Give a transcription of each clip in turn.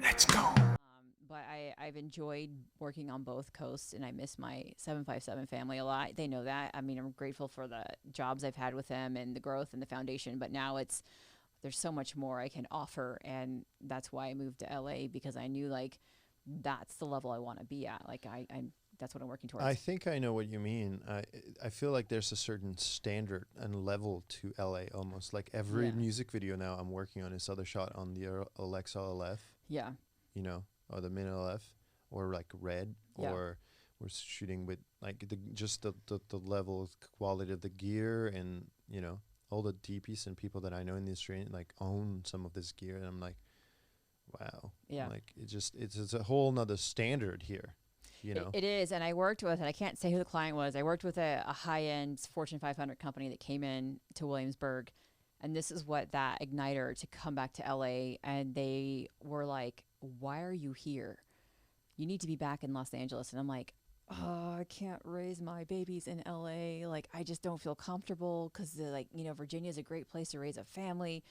Let's go. But I've enjoyed working on both coasts, and I miss my 757 family a lot. They know that. I mean, I'm grateful for the jobs I've had with them and the growth and the foundation. But now there's so much more I can offer, and that's why I moved to LA, because I knew like that's the level I want to be at. Like I that's what I'm working I towards. think I know what you mean. I feel like there's a certain standard and level to LA almost. Like every Yeah, music video now I'm working on is either shot on the Alexa LF, yeah, you know, or the Min LF, or like Red, yeah. or we're shooting with like the level of quality of the gear, and all the DPs and people that I know in the industry like own some of this gear, and I'm like, wow, Yeah. like it's a whole nother standard here, you know. It is, and I worked with, and I can't say who the client was. I worked with a high-end Fortune 500 company that came in to Williamsburg, and this is what that igniter to come back to LA, and they were like, "Why are you here? You need to be back in Los Angeles." And I'm like, "Oh, I can't raise my babies in LA. Like, I just don't feel comfortable because like Virginia is a great place to raise a family."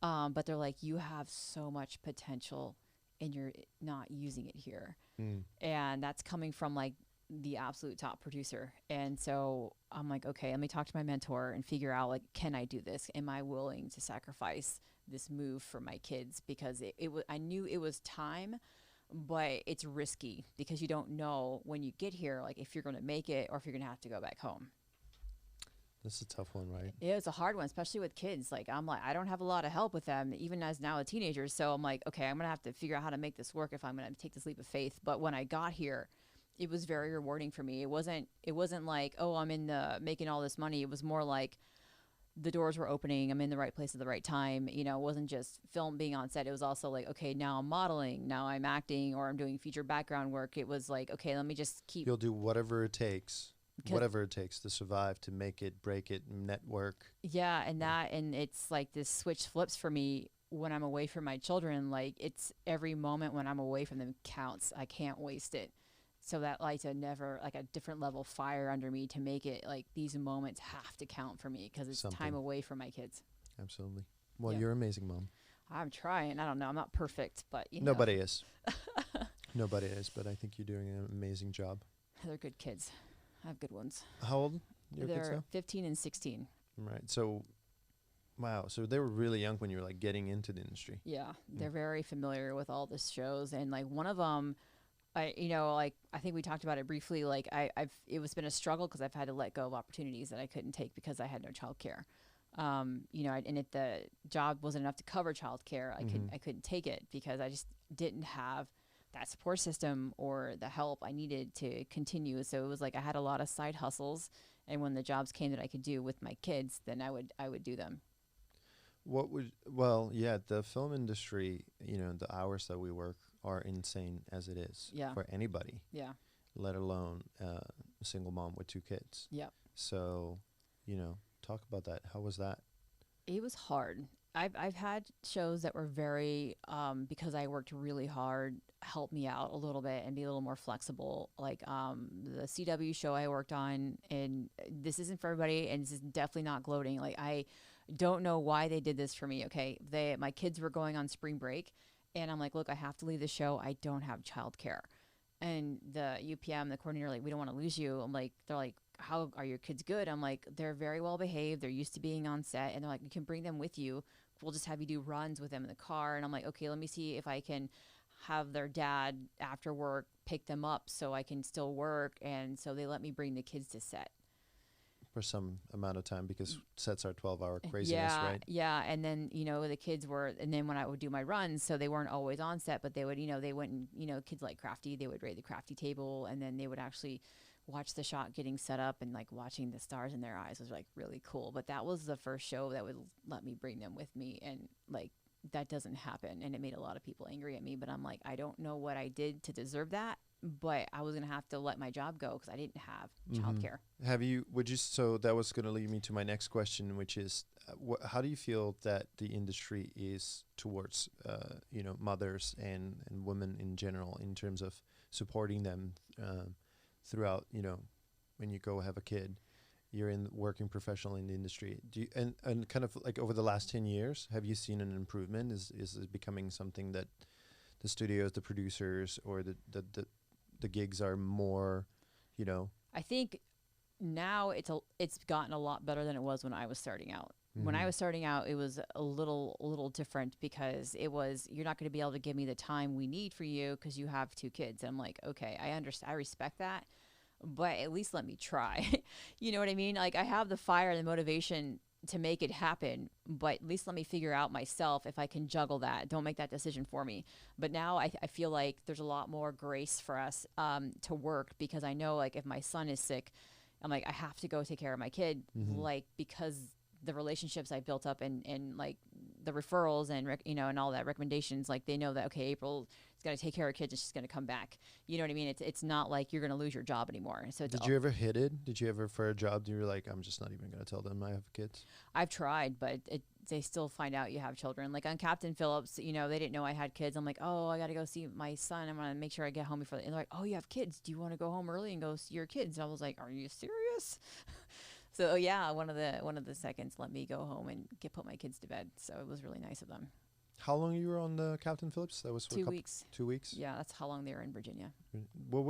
But they're like, "You have so much potential, and you're not using it here." Mm. And that's coming from like the absolute top producer. And so I'm like, okay, let me talk to my mentor and figure out like, can I do this? Am I willing to sacrifice this move for my kids? Because I knew it was time, but it's risky because you don't know when you get here, like if you're going to make it or if you're going to have to go back home. That's a tough one, right? Yeah, it's a hard one, especially with kids. Like I'm like, I don't have a lot of help with them, even as now a teenager. So I'm like, okay, I'm gonna have to figure out how to make this work if I'm gonna take this leap of faith. But when I got here, it was very rewarding for me. It wasn't like, oh, I'm in the making all this money. It was more like the doors were opening. I'm in the right place at the right time. It wasn't just film being on set. It was also like, okay, now I'm modeling, now I'm acting, or I'm doing feature background work. It was like, okay, let me just keep. You'll do whatever it takes to survive, to make it, break it, network. Yeah, and Yeah. it's like this switch flips for me when I'm away from my children. Like it's every moment when I'm away from them counts. I can't waste it. So that lights a never like a different level fire under me to make it like these moments have to count for me because it's time Something. away from my kids. Absolutely. Well, Yeah. you're amazing, mom. I'm trying. I don't know. I'm not perfect, but Nobody is. Nobody is, but I think you're doing an amazing job. they're good kids. I have good ones. How old your kids They're now? 15 and 16. Right. So, wow. So they were really young when you were like getting into the industry. Yeah, Mm. they're very familiar with all the shows, and like one of them, like I think we talked about it briefly. Like it was been a struggle because I've had to let go of opportunities that I couldn't take because I had no childcare. And if the job wasn't enough to cover childcare, Mm-hmm. I couldn't take it because I just didn't have that support system or the help I needed to continue. So it was like I had a lot of side hustles, and when the jobs came that I could do with my kids, then I would do them. Well, yeah, the film industry, the hours that we work are insane as it is Yeah, for anybody, yeah, let alone a single mom with two kids. yeah. So, talk about that. How was that? It was hard. I've had shows that were very because I worked really hard, help me out a little bit and be a little more flexible. Like the CW show I worked on, and this isn't for everybody, and this is definitely not gloating. Like I don't know why they did this for me. Okay, my kids were going on spring break, and I'm like, look, I have to leave the show. I don't have childcare, and the UPM, the coordinator, like, we don't want to lose you. I'm like, they're like, how are your kids good? I'm like, they're very well behaved. They're used to being on set, and they're like, you can bring them with you. We'll just have you do runs with them in the car. And I'm like, okay, let me see if I can have their dad after work pick them up so I can still work. And so they let me bring the kids to set. For some amount of time, because sets are 12-hour craziness, Yeah, right? yeah. And then, the kids were, and then when I would do my runs, so they weren't always on set, but they would, they went and, kids like crafty, they would raid the crafty table, and then they would actually watch the shot getting set up, and like watching the stars in their eyes was like really cool. But that was the first show that would let me bring them with me. And like, that doesn't happen. And it made a lot of people angry at me, but I'm like, I don't know what I did to deserve that, but I was going to have to let my job go because I didn't have Mm-hmm. childcare. So that was going to lead me to my next question, which is, how do you feel that the industry is towards, mothers and women in general, in terms of supporting them throughout, when you go have a kid, you're in working professional in the industry. And kind of like over the last 10 years, have you seen an improvement? Is it becoming something that the studios, the producers, or the gigs are more, you know. I think now it's gotten a lot better than it was when I was starting out. When I Mm-hmm. was starting out, it was a little different because it was you're not going to be able to give me the time we need for you because you have two kids. And I'm like, okay, I understand, I respect that, but at least let me try. You know what I mean? Like I have the fire and the motivation to make it happen, but at least let me figure out myself if I can juggle that. Don't make that decision for me. But now I feel like there's a lot more grace for us to work because I know like if my son is sick, I'm like, I have to go take care of my kid, Mm-hmm. like because the relationships I built up and like the referrals and and all that recommendations, like they know that okay, April is gonna take care of kids and she's gonna come back. You know what I mean? It's not like you're gonna lose your job anymore. So it's Did you ever hit it? Did you ever for a job? You were like, I'm just not even gonna tell them I have kids. I've tried, but they still find out you have children. Like on Captain Phillips, they didn't know I had kids. I'm like, oh, I got to go see my son. I'm gonna make sure I get home before. And they're like, oh, you have kids. Do you want to go home early and go see your kids? And I was like, are you serious? So yeah, one of the seconds let me go home and put my kids to bed. So it was really nice of them. How long you were on the Captain Phillips? That was for a 2 couple, weeks. 2 weeks. Yeah, that's how long they were in Virginia. What